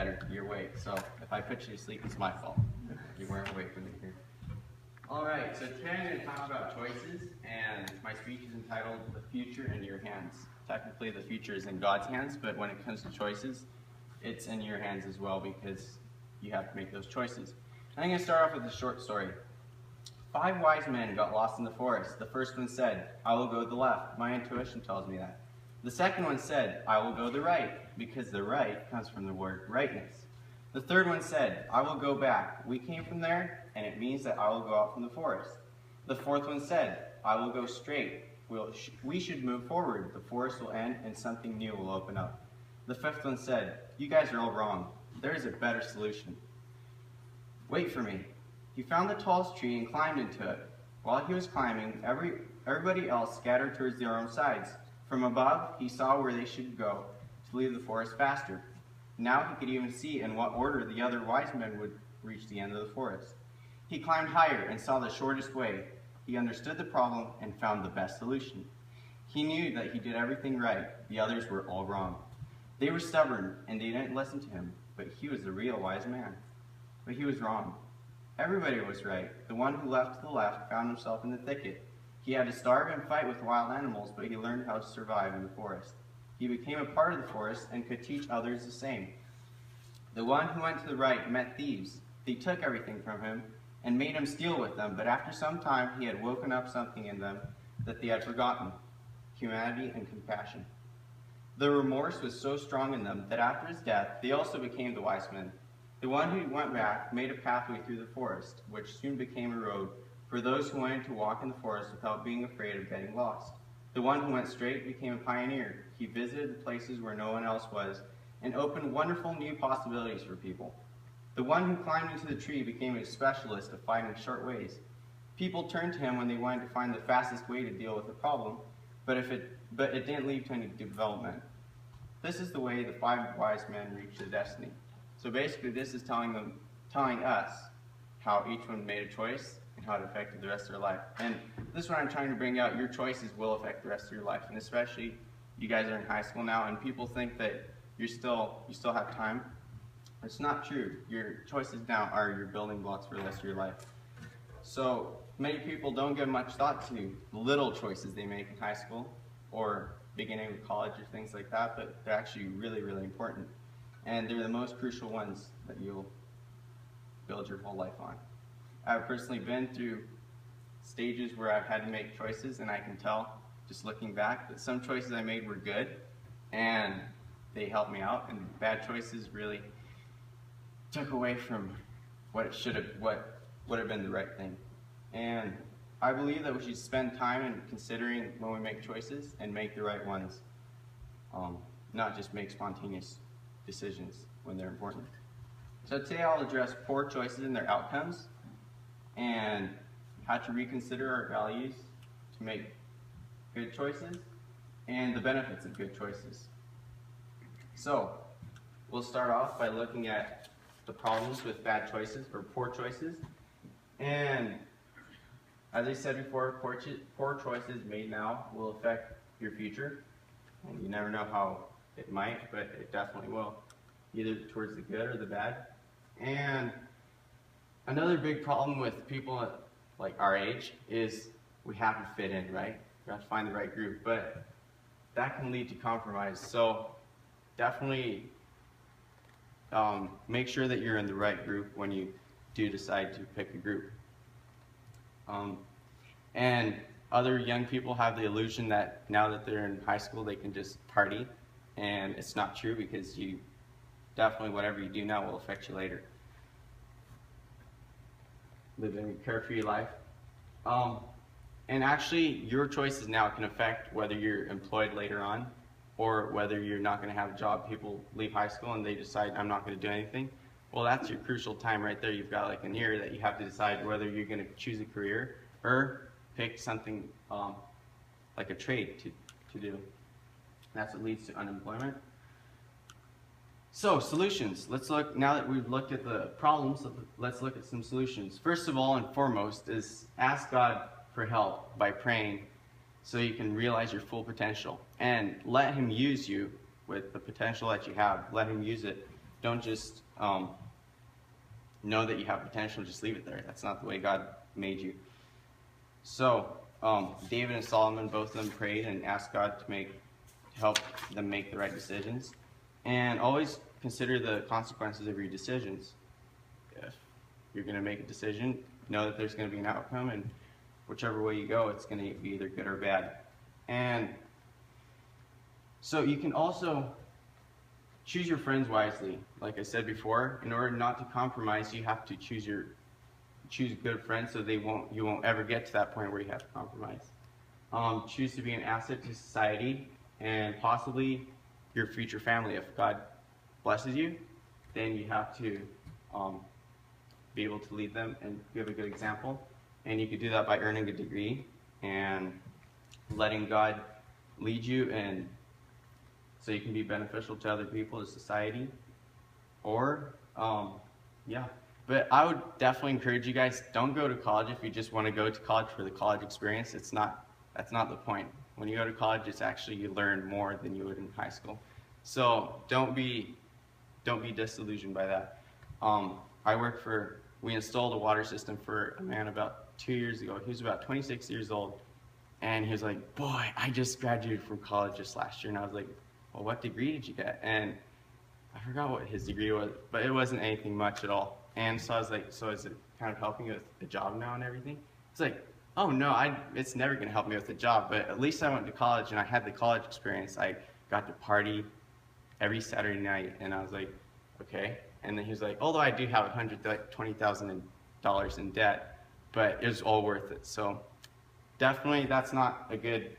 better. You're awake. So if I put you to sleep, it's my fault. You weren't awake when you were here. Alright, so today I'm going to talk about choices, and my speech is entitled The Future in Your Hands. Technically, the future is in God's hands, but when it comes to choices, it's in your hands as well because you have to make those choices. I'm going to start off with a short story. 5 wise men got lost in the forest. The first one said, I will go to the left. My intuition tells me that. The second one said, I will go the right, because the right comes from the word rightness. The third one said, I will go back. We came from there, and it means that I will go out from the forest. The fourth one said, I will go straight. We should move forward. The forest will end, and something new will open up. The fifth one said, you guys are all wrong. There is a better solution. Wait for me. He found the tallest tree and climbed into it. While he was climbing, everybody else scattered towards their own sides. From above, he saw where they should go to leave the forest faster. Now he could even see in what order the other wise men would reach the end of the forest. He climbed higher and saw the shortest way. He understood the problem and found the best solution. He knew that he did everything right. The others were all wrong. They were stubborn and they didn't listen to him, but he was the real wise man. But he was wrong. Everybody was right. The one who left to the left found himself in the thicket. He had to starve and fight with wild animals, but he learned how to survive in the forest. He became a part of the forest and could teach others the same. The one who went to the right met thieves. They took everything from him and made him steal with them, but after some time he had woken up something in them that they had forgotten: humanity and compassion. The remorse was so strong in them that after his death they also became the wise men. The one who went back made a pathway through the forest, which soon became a road for those who wanted to walk in the forest without being afraid of getting lost. The one who went straight became a pioneer. He visited the places where no one else was and opened wonderful new possibilities for people. The one who climbed into the tree became a specialist of finding short ways. People turned to him when they wanted to find the fastest way to deal with a problem, but it didn't lead to any development. This is the way the 5 wise men reached their destiny. So basically this is telling us how each one made a choice and how it affected the rest of their life. And this is what I'm trying to bring out. Your choices will affect the rest of your life. And especially you guys are in high school now and people think that you still have time. It's not true. Your choices now are your building blocks for the rest of your life. So many people don't give much thought to the little choices they make in high school or beginning of college or things like that, but they're actually really, really important. And they're the most crucial ones that you'll build your whole life on. I've personally been through stages where I've had to make choices, and I can tell, just looking back, that some choices I made were good, and they helped me out, and bad choices really took away from what would have been the right thing. And I believe that we should spend time in considering when we make choices and make the right ones, not just make spontaneous decisions when they're important. So today I'll address poor choices and their outcomes, and how to reconsider our values to make good choices, and the benefits of good choices. So we'll start off by looking at the problems with bad choices or poor choices. And as I said before, poor choices made now will affect your future. And you never know how it might, but it definitely will, either towards the good or the bad. And another big problem with people like our age is we have to fit in, right? We have to find the right group, but that can lead to compromise. So definitely make sure that you're in the right group when you do decide to pick a group. And other young people have the illusion that now that they're in high school they can just party, and it's not true, because definitely whatever you do now will affect you later. Living a carefree life. And actually your choices now can affect whether you're employed later on or whether you're not going to have a job. People leave high school and they decide, I'm not going to do anything. Well, that's your crucial time right there. You've got like an year that you have to decide whether you're going to choose a career or pick something like a trade to do. That's what leads to unemployment. So solutions. Let's look, now that we've looked at the problems, let's look at some solutions. First of all and foremost is ask God for help by praying so you can realize your full potential, and let Him use you with the potential that you have. Let Him use it Don't just know that you have potential, just leave it there. That's not the way God made you. So David and Solomon, both of them prayed and asked God to help them make the right decisions. And always consider the consequences of your decisions. If you're going to make a decision, know that there's going to be an outcome, and whichever way you go, it's going to be either good or bad. And so you can also choose your friends wisely. Like I said before, in order not to compromise, you have to choose good friends so you won't ever get to that point where you have to compromise. Choose to be an asset to society and possibly your future family. If God blesses you, then you have to be able to lead them and give a good example. And you could do that by earning a degree and letting God lead you, and so you can be beneficial to other people, to society. Or, But I would definitely encourage you guys, don't go to college if you just want to go to college for the college experience. That's not the point. When you go to college, it's actually you learn more than you would in high school. So don't be disillusioned by that. We installed a water system for a man about 2 years ago. He was about 26 years old, and he was like, "Boy, I just graduated from college just last year." And I was like, "Well, what degree did you get?" And I forgot what his degree was, but it wasn't anything much at all. And so I was like, "So is it kind of helping you with the job now and everything?" It's like, "Oh no, it's never going to help me with the job, but at least I went to college and I had the college experience. I got to party every Saturday night." And I was like, "Okay." And then he was like, "Although I do have $120,000 in debt, but it was all worth it." So definitely that's not a good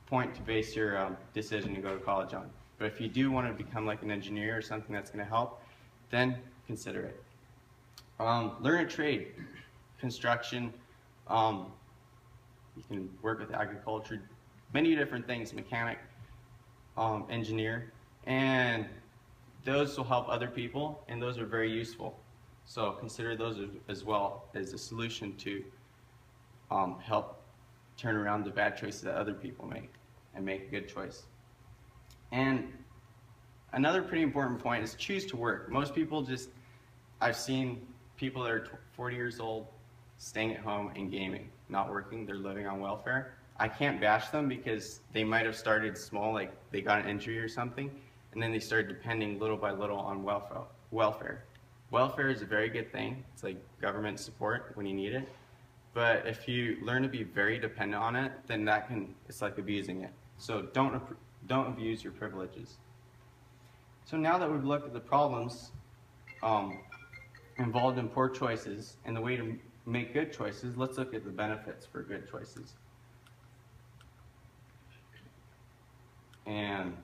point to base your decision to go to college on. But if you do want to become like an engineer or something that's going to help, then consider it. Learn a trade, construction. You can work with agriculture, many different things, mechanic, engineer, and those will help other people, and those are very useful. So consider those as well as a solution to help turn around the bad choices that other people make and make a good choice. And another pretty important point is choose to work. Most people I've seen people that are 40 years old staying at home and gaming, not working, they're living on welfare. I can't bash them because they might have started small, like they got an injury or something, and then they started depending little by little on welfare. Welfare is a very good thing. It's like government support when you need it. But if you learn to be very dependent on it, then it's like abusing it. So don't abuse your privileges. So now that we've looked at the problems involved in poor choices and the way to make good choices, let's look at the benefits for good choices. And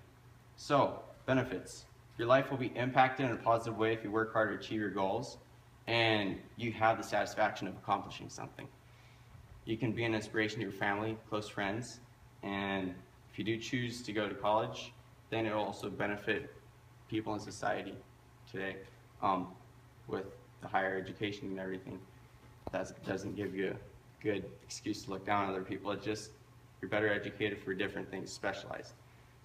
so, benefits. Your life will be impacted in a positive way if you work hard to achieve your goals and you have the satisfaction of accomplishing something. You can be an inspiration to your family, close friends, and if you do choose to go to college, then it will also benefit people in society today with the higher education and everything. That doesn't give you a good excuse to look down on other people. It's just you're better educated for different things, specialized.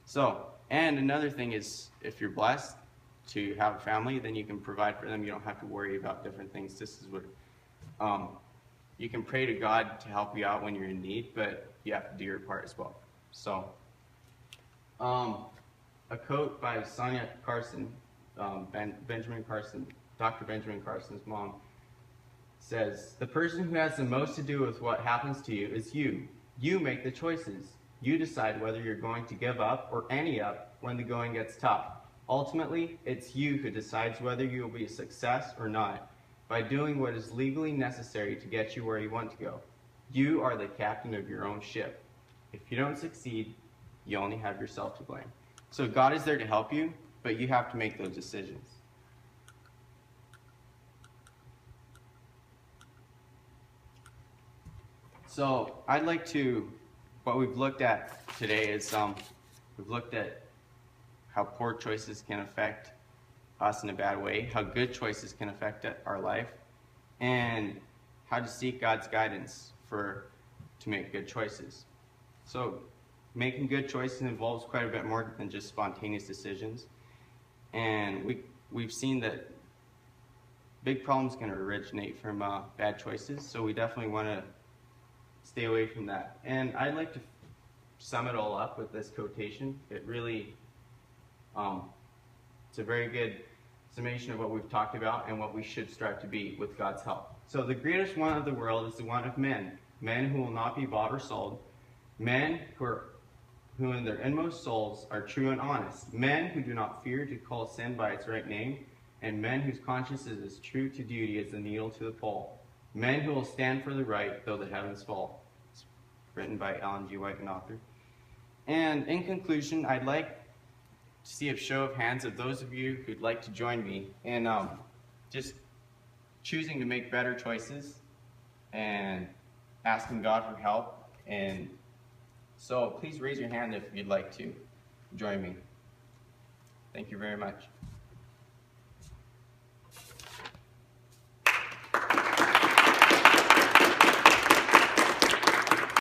So, and another thing is, if you're blessed to have a family, then you can provide for them. You don't have to worry about different things. This is what you can pray to God to help you out when you're in need, but you have to do your part as well. So, a quote by Sonia Carson, Benjamin Carson, Dr. Benjamin Carson's mom, says, "The person who has the most to do with what happens to you is you. You make the choices. You decide whether you're going to give up or ante up when the going gets tough. Ultimately, it's you who decides whether you will be a success or not by doing what is legally necessary to get you where you want to go. You are the captain of your own ship. If you don't succeed, you only have yourself to blame." So God is there to help you, but you have to make those decisions. So what we've looked at today is we've looked at how poor choices can affect us in a bad way, how good choices can affect our life, and how to seek God's guidance to make good choices. So making good choices involves quite a bit more than just spontaneous decisions. And we've seen that big problems can originate from bad choices, so we definitely want to stay away from that. And I'd like to sum it all up with this quotation. It really, it's a very good summation of what we've talked about and what we should strive to be with God's help. So the greatest want of the world is the want of men, men who will not be bought or sold, men who in their inmost souls are true and honest, men who do not fear to call sin by its right name, and men whose conscience is as true to duty as the needle to the pole, men who will stand for the right though the heavens fall. It's written by Ellen G. White, an author. And in conclusion, I'd like to see a show of hands of those of you who'd like to join me in just choosing to make better choices and asking God for help. And so please raise your hand if you'd like to join me. Thank you very much.